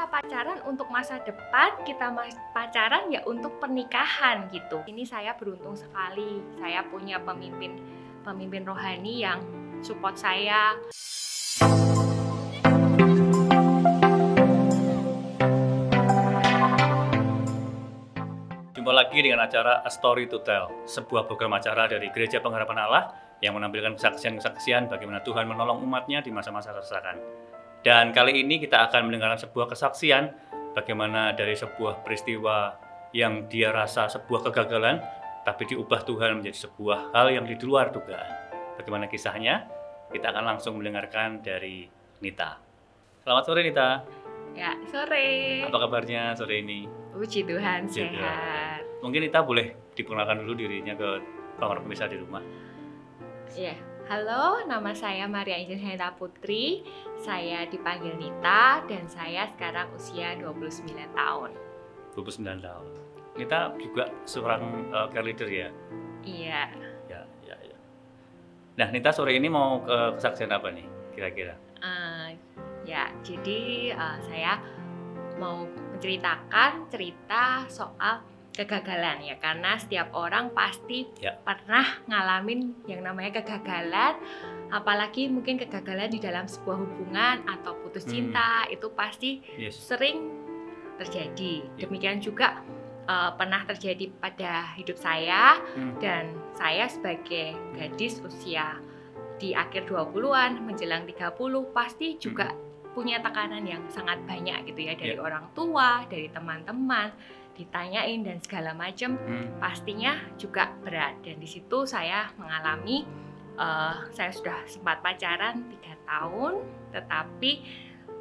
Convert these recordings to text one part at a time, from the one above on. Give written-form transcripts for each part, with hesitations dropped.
kita pacaran untuk masa depan, kita pacaran ya untuk pernikahan gitu. Ini saya beruntung sekali, saya punya pemimpin rohani yang support saya. Jumpa lagi dengan acara A Story to Tell, sebuah program acara dari Gereja Pengharapan Allah yang menampilkan kesaksian-kesaksian bagaimana Tuhan menolong umatnya di masa-masa kesusahan. Dan kali ini kita akan mendengarkan sebuah kesaksian bagaimana dari sebuah peristiwa yang dia rasa sebuah kegagalan, tapi diubah Tuhan menjadi sebuah hal yang di luar dugaan. Bagaimana kisahnya? Kita akan langsung mendengarkan dari Nita. Selamat sore Nita. Ya, sore. Apa kabarnya sore ini? Puji Tuhan, Puji sehat. Mungkin Nita boleh diperkenalkan dulu dirinya ke para pemirsa di rumah. Ya, halo, nama saya Maria Injil Hendra Putri. Saya dipanggil Nita dan saya sekarang usia 29 tahun. 29 tahun. Nita juga seorang care leader ya? Iya. Ya. Nah, Nita sore ini mau ke kesaksian apa nih kira-kira? Jadi saya mau menceritakan cerita soal kegagalan ya, karena setiap orang pasti pernah ngalamin yang namanya kegagalan, apalagi mungkin kegagalan di dalam sebuah hubungan atau putus cinta itu pasti sering terjadi. Demikian juga pernah terjadi pada hidup saya dan saya sebagai gadis usia di akhir 20-an menjelang 30 pasti juga punya tekanan yang sangat banyak gitu ya, dari orang tua, dari teman-teman, ditanyain dan segala macam, pastinya juga berat. Dan di situ saya mengalami, saya sudah sempat pacaran 3 tahun, tetapi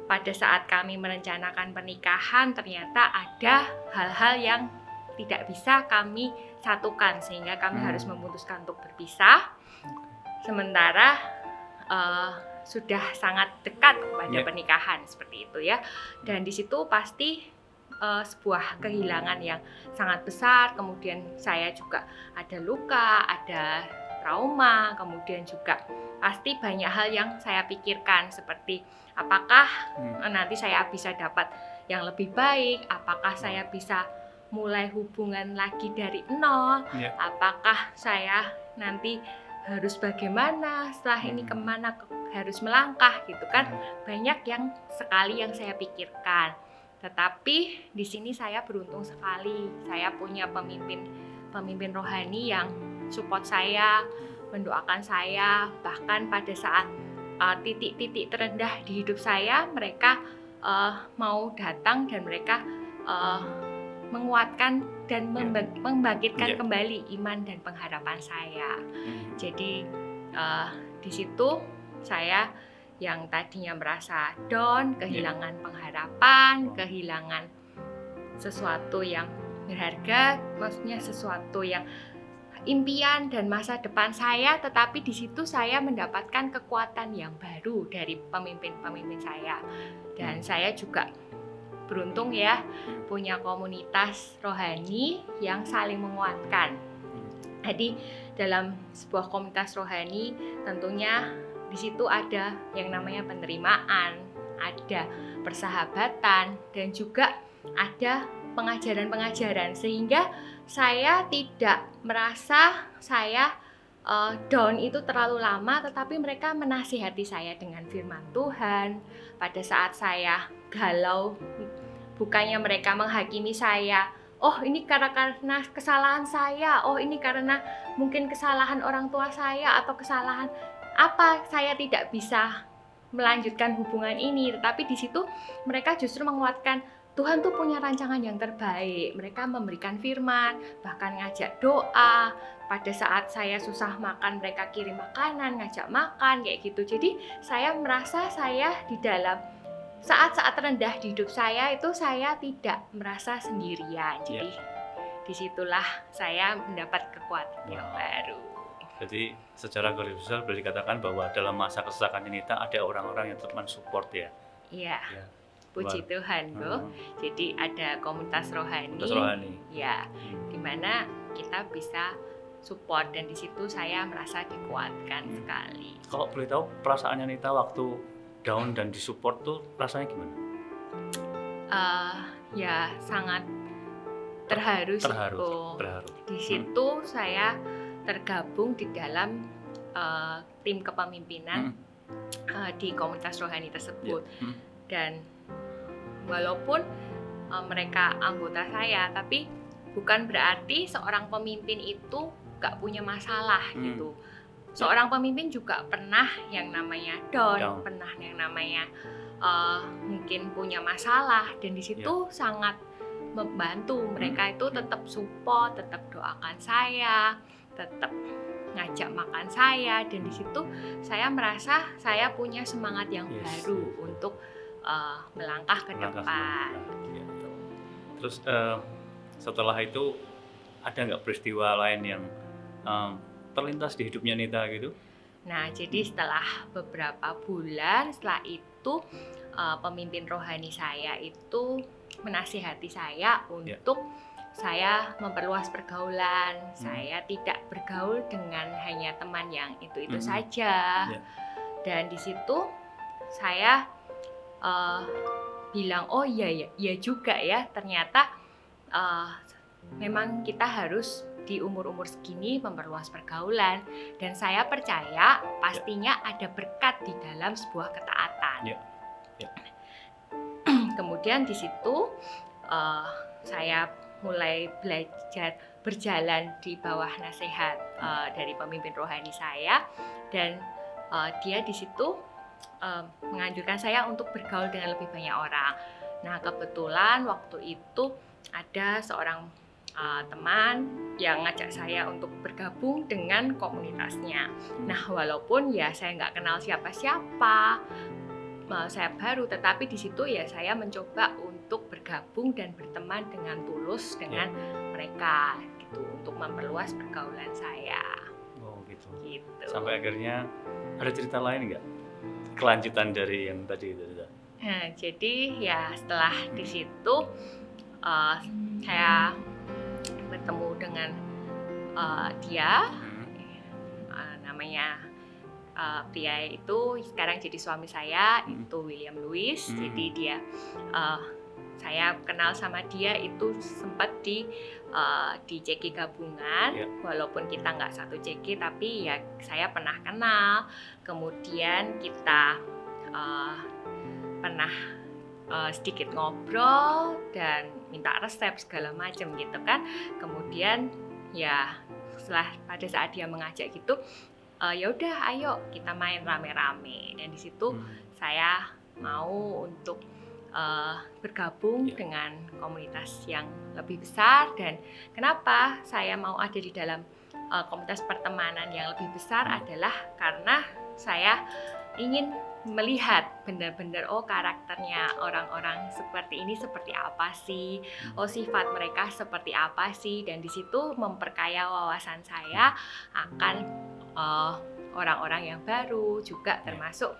pada saat kami merencanakan pernikahan ternyata ada hal-hal yang tidak bisa kami satukan sehingga kami harus memutuskan untuk berpisah. Sementara sudah sangat dekat kepada pernikahan seperti itu ya. Dan di situ pasti sebuah kehilangan yang sangat besar. Kemudian saya juga ada luka, ada trauma, kemudian juga pasti banyak hal yang saya pikirkan seperti apakah nanti saya bisa dapat yang lebih baik, apakah saya bisa mulai hubungan lagi dari nol, apakah saya nanti harus bagaimana setelah ini, kemana harus melangkah gitu kan. Banyak yang sekali yang saya pikirkan. Tetapi di sini saya beruntung sekali. Saya punya pemimpin rohani yang support saya, mendoakan saya, bahkan pada saat titik-titik terendah di hidup saya, mereka mau datang dan mereka menguatkan dan membangkitkan kembali iman dan pengharapan saya. Jadi di situ saya yang tadinya merasa down, kehilangan pengharapan, kehilangan sesuatu yang berharga, maksudnya sesuatu yang impian dan masa depan saya, tetapi di situ saya mendapatkan kekuatan yang baru dari pemimpin saya. Dan saya juga beruntung ya punya komunitas rohani yang saling menguatkan. Jadi dalam sebuah komunitas rohani tentunya di situ ada yang namanya penerimaan, ada persahabatan, dan juga ada pengajaran-pengajaran, sehingga saya tidak merasa saya down itu terlalu lama, tetapi mereka menasihati saya dengan firman Tuhan. Pada saat saya galau, bukannya mereka menghakimi saya, oh ini karena kesalahan saya, oh ini karena mungkin kesalahan orang tua saya atau kesalahan apa saya tidak bisa melanjutkan hubungan ini, tetapi di situ mereka justru menguatkan Tuhan tuh punya rancangan yang terbaik. Mereka memberikan firman, bahkan ngajak doa. Pada saat saya susah makan, mereka kirim makanan, ngajak makan kayak gitu. Jadi saya merasa saya di dalam saat-saat terendah di hidup saya itu saya tidak merasa sendirian. Jadi disitulah saya mendapat kekuatan yang baru. Jadi secara garis besar boleh dikatakan bahwa dalam masa kesusahan Nita ada orang-orang yang tetap mensupport ya. Iya. Puji Tuhan, Bu. Jadi ada komunitas rohani. Ya, di mana kita bisa support dan di situ saya merasa dikuatkan sekali. Kalau boleh tahu perasaannya Nita waktu down dan disupport tuh rasanya gimana? Ya sangat terharu. Di situ saya tergabung di dalam tim kepemimpinan di komunitas rohani tersebut. Dan walaupun mereka anggota saya, tapi bukan berarti seorang pemimpin itu gak punya masalah gitu. Seorang pemimpin juga pernah yang namanya down. Pernah yang namanya mungkin punya masalah, dan di situ sangat membantu mereka itu tetap support, tetap doakan saya, tetap ngajak makan saya, dan di situ saya merasa saya punya semangat yang baru untuk melangkah ke depan. Terus setelah itu ada nggak peristiwa lain yang terlintas di hidupnya Nita gitu? Nah, jadi setelah beberapa bulan setelah itu pemimpin rohani saya itu menasihati saya untuk saya memperluas pergaulan. Saya tidak bergaul dengan hanya teman yang itu saja. Dan di situ saya bilang, oh iya juga ya, ternyata memang kita harus di umur-umur segini memperluas pergaulan, dan saya percaya pastinya ada berkat di dalam sebuah ketaatan. Kemudian di situ saya mulai belajar berjalan di bawah nasihat dari pemimpin rohani saya, dan dia di situ menganjurkan saya untuk bergaul dengan lebih banyak orang. Nah, kebetulan waktu itu ada seorang teman yang ngajak saya untuk bergabung dengan komunitasnya. Nah, walaupun ya saya nggak kenal siapa-siapa, saya baru, tetapi di situ ya saya mencoba untuk bergabung dan berteman dengan tulus dengan mereka gitu, untuk memperluas pergaulan saya. Oh gitu. Sampai akhirnya ada cerita lain nggak? Kelanjutan dari yang tadi itu? Nah, jadi ya setelah di situ saya bertemu dengan dia, namanya pria itu sekarang jadi suami saya, itu William Lewis. Jadi dia saya kenal sama dia itu sempat di CK gabungan, walaupun kita nggak satu CK, tapi ya saya pernah kenal. Kemudian kita pernah sedikit ngobrol dan minta resep segala macam gitu kan. Kemudian ya setelah pada saat dia mengajak gitu, ya udah ayo kita main rame-rame, dan di situ saya mau untuk bergabung dengan komunitas yang lebih besar. Dan kenapa saya mau ada di dalam komunitas pertemanan yang lebih besar adalah karena saya ingin melihat benar-benar karakternya orang-orang seperti ini seperti apa sih, sifat mereka seperti apa sih, dan di situ memperkaya wawasan saya akan orang-orang yang baru juga, termasuk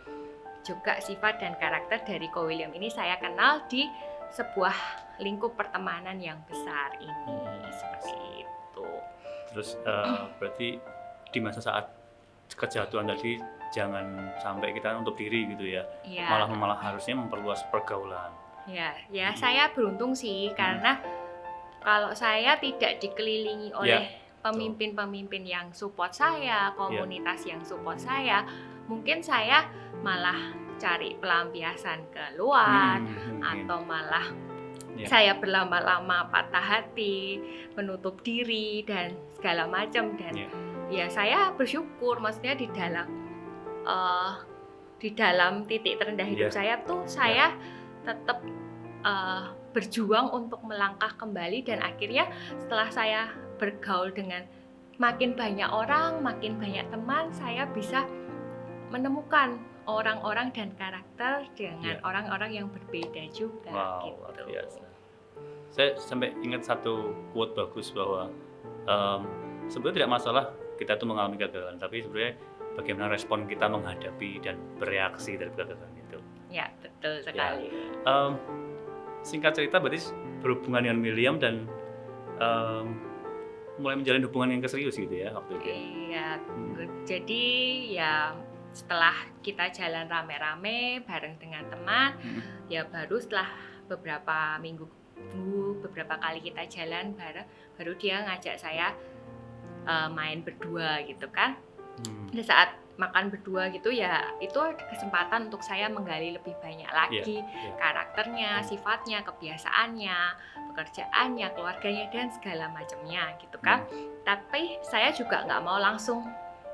juga sifat dan karakter dari Ko William ini saya kenal di sebuah lingkup pertemanan yang besar ini, seperti itu. Terus berarti di masa saat kejatuhan tadi jangan sampai kita nutup diri gitu ya. Malah harusnya memperluas pergaulan. Ya saya beruntung sih, karena kalau saya tidak dikelilingi oleh pemimpin-pemimpin yang support saya, komunitas yang support saya, mungkin saya malah cari pelampiasan ke luar, atau malah saya berlama-lama patah hati, menutup diri dan segala macam. Dan ya saya bersyukur, maksudnya di dalam titik terendah hidup saya tuh saya tetap berjuang untuk melangkah kembali, dan akhirnya setelah saya bergaul dengan makin banyak orang, makin banyak teman, saya bisa menemukan orang-orang dan karakter dengan orang-orang yang berbeda juga. Wow, luar biasa. Saya sampai ingat satu quote bagus bahwa sebenarnya tidak masalah kita tuh mengalami kegagalan, tapi sebenarnya bagaimana respon kita menghadapi dan bereaksi dari kegagalan itu. Ya, betul sekali. Singkat cerita, berarti berhubungan dengan William dan mulai menjalin hubungan yang serius gitu ya waktu itu. Iya, jadi ya setelah kita jalan rame-rame bareng dengan teman, ya baru setelah beberapa minggu, beberapa kali kita jalan bareng, baru dia ngajak saya main berdua gitu kan. Di saat makan berdua gitu ya, itu kesempatan untuk saya menggali lebih banyak lagi karakternya, sifatnya, kebiasaannya, pekerjaannya, keluarganya, dan segala macamnya gitu kan. Tapi saya juga nggak mau langsung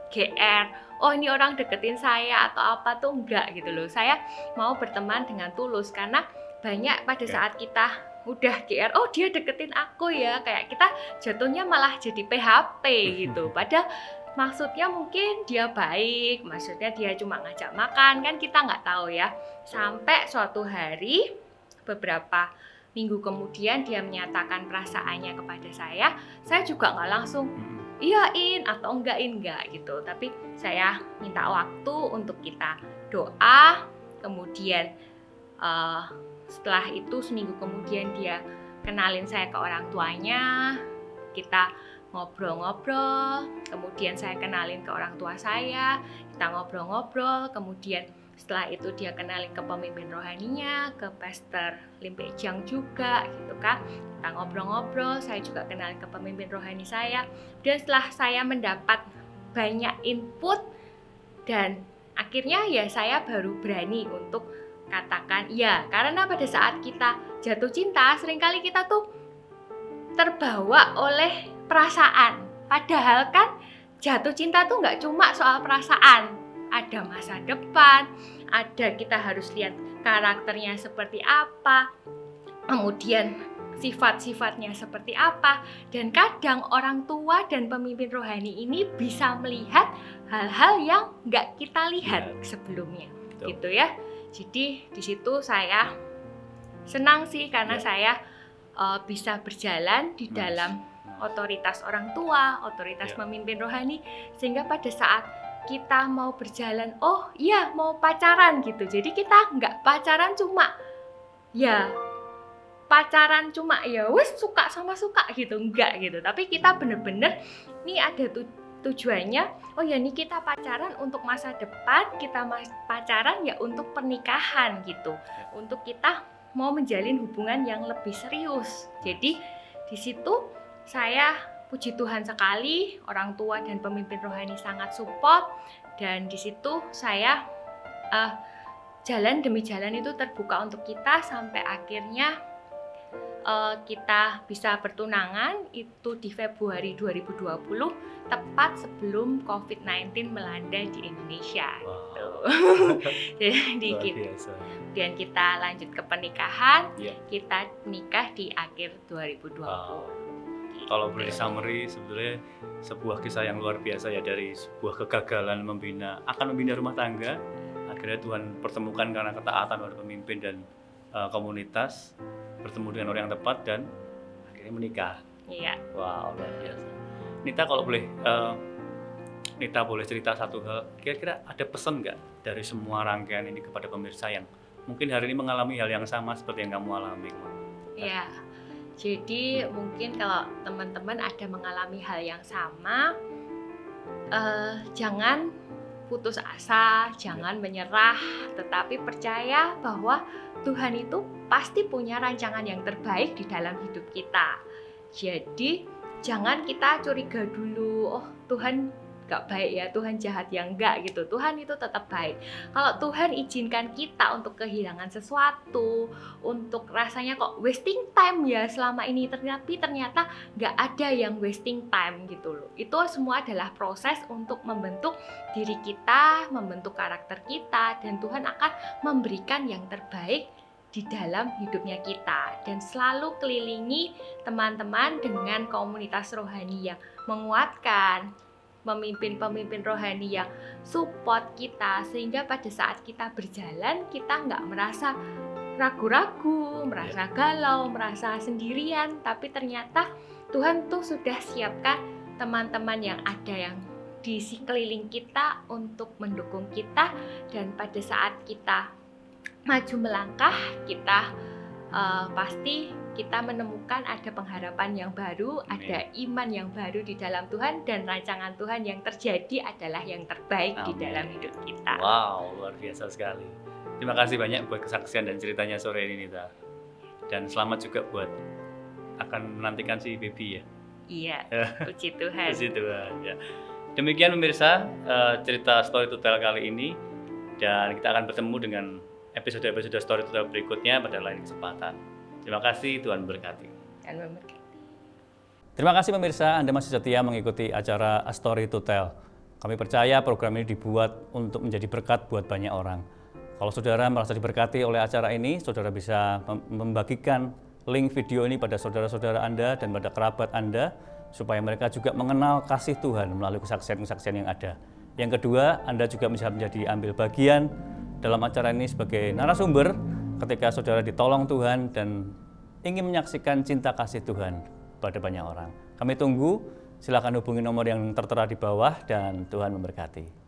GR, oh ini orang deketin saya atau apa tuh, enggak gitu loh. Saya mau berteman dengan tulus, karena banyak pada saat kita udah GR, oh dia deketin aku ya, kayak kita jatuhnya malah jadi PHP gitu. Padahal maksudnya mungkin dia baik, maksudnya dia cuma ngajak makan, kan kita nggak tahu ya. Sampai suatu hari, beberapa minggu kemudian dia menyatakan perasaannya kepada saya juga nggak langsung iyain atau enggak gitu. Tapi saya minta waktu untuk kita doa, kemudian setelah itu seminggu kemudian dia kenalin saya ke orang tuanya, kita ngobrol-ngobrol, kemudian saya kenalin ke orang tua saya, kita ngobrol-ngobrol, kemudian setelah itu dia kenalin ke pemimpin rohaninya, ke Pastor Lim Pek Jiang juga gitu kan. Kita ngobrol-ngobrol, saya juga kenalin ke pemimpin rohani saya, dan setelah saya mendapat banyak input, dan akhirnya ya saya baru berani untuk katakan ya. Karena pada saat kita jatuh cinta, seringkali kita tuh terbawa oleh perasaan. Padahal kan jatuh cinta tuh nggak cuma soal perasaan. Ada masa depan, ada kita harus lihat karakternya seperti apa, kemudian sifat-sifatnya seperti apa. Dan kadang orang tua dan pemimpin rohani ini bisa melihat hal-hal yang nggak kita lihat sebelumnya, gitu ya. Jadi di situ saya senang sih, karena saya bisa berjalan di dalam otoritas orang tua, otoritas pemimpin rohani, sehingga pada saat kita mau berjalan, oh iya mau pacaran gitu. Jadi kita nggak pacaran cuma ya wes suka sama suka gitu, enggak gitu. Tapi kita bener-bener nih ada tujuannya, oh ya nih kita pacaran untuk masa depan, kita pacaran ya untuk pernikahan gitu, untuk kita mau menjalin hubungan yang lebih serius. Jadi di situ saya puji Tuhan sekali, orang tua dan pemimpin rohani sangat support, dan di situ saya jalan demi jalan itu terbuka untuk kita sampai akhirnya kita bisa bertunangan itu di Februari 2020, tepat sebelum COVID-19 melanda di Indonesia. Gitu. Jadi kemudian kita lanjut ke pernikahan, kita nikah di akhir 2020. Kalau boleh summary, sebetulnya sebuah kisah yang luar biasa ya, dari sebuah kegagalan membina rumah tangga, akhirnya Tuhan pertemukan karena ketaatan pada pemimpin dan komunitas, bertemu dengan orang yang tepat, dan akhirnya menikah. Iya. Wow, luar biasa. Nita, kalau boleh, Nita boleh cerita satu hal, kira-kira ada pesan nggak dari semua rangkaian ini kepada pemirsa yang mungkin hari ini mengalami hal yang sama seperti yang kamu alami? Iya. Jadi mungkin kalau teman-teman ada mengalami hal yang sama, jangan putus asa, jangan menyerah, tetapi percaya bahwa Tuhan itu pasti punya rancangan yang terbaik di dalam hidup kita. Jadi jangan kita curiga dulu, oh Tuhan gak baik ya, Tuhan jahat ya, enggak gitu. Tuhan itu tetap baik. Kalau Tuhan izinkan kita untuk kehilangan sesuatu, untuk rasanya kok wasting time ya selama ini, tapi ternyata gak ada yang wasting time gitu loh. Itu semua adalah proses untuk membentuk diri kita, membentuk karakter kita, dan Tuhan akan memberikan yang terbaik di dalam hidupnya kita. Dan selalu kelilingi teman-teman dengan komunitas rohani yang menguatkan, pemimpin-pemimpin rohani yang support kita, sehingga pada saat kita berjalan kita nggak merasa ragu-ragu, merasa galau, merasa sendirian, tapi ternyata Tuhan tuh sudah siapkan teman-teman yang ada yang di sekeliling kita untuk mendukung kita, dan pada saat kita maju melangkah, kita pasti kita menemukan ada pengharapan yang baru, ada iman yang baru di dalam Tuhan, dan rancangan Tuhan yang terjadi adalah yang terbaik di dalam hidup kita. Wow, luar biasa sekali. Terima kasih banyak buat kesaksian dan ceritanya sore ini, Nita. Dan selamat juga buat akan menantikan si baby ya. Iya, puji Tuhan. Puji Tuhan ya. Demikian pemirsa cerita Story to Tell kali ini, dan kita akan bertemu dengan episode-episode Story to Tell berikutnya pada lain kesempatan. Terima kasih, Tuhan berkati. Terima kasih pemirsa, Anda masih setia mengikuti acara A Story to Tell. Kami percaya program ini dibuat untuk menjadi berkat buat banyak orang. Kalau saudara merasa diberkati oleh acara ini, saudara bisa membagikan link video ini pada saudara-saudara Anda dan pada kerabat Anda, supaya mereka juga mengenal kasih Tuhan melalui kesaksian-kesaksian yang ada. Yang kedua, Anda juga bisa menjadi ambil bagian dalam acara ini sebagai narasumber ketika saudara ditolong Tuhan dan ingin menyaksikan cinta kasih Tuhan pada banyak orang. Kami tunggu, silakan hubungi nomor yang tertera di bawah dan Tuhan memberkati.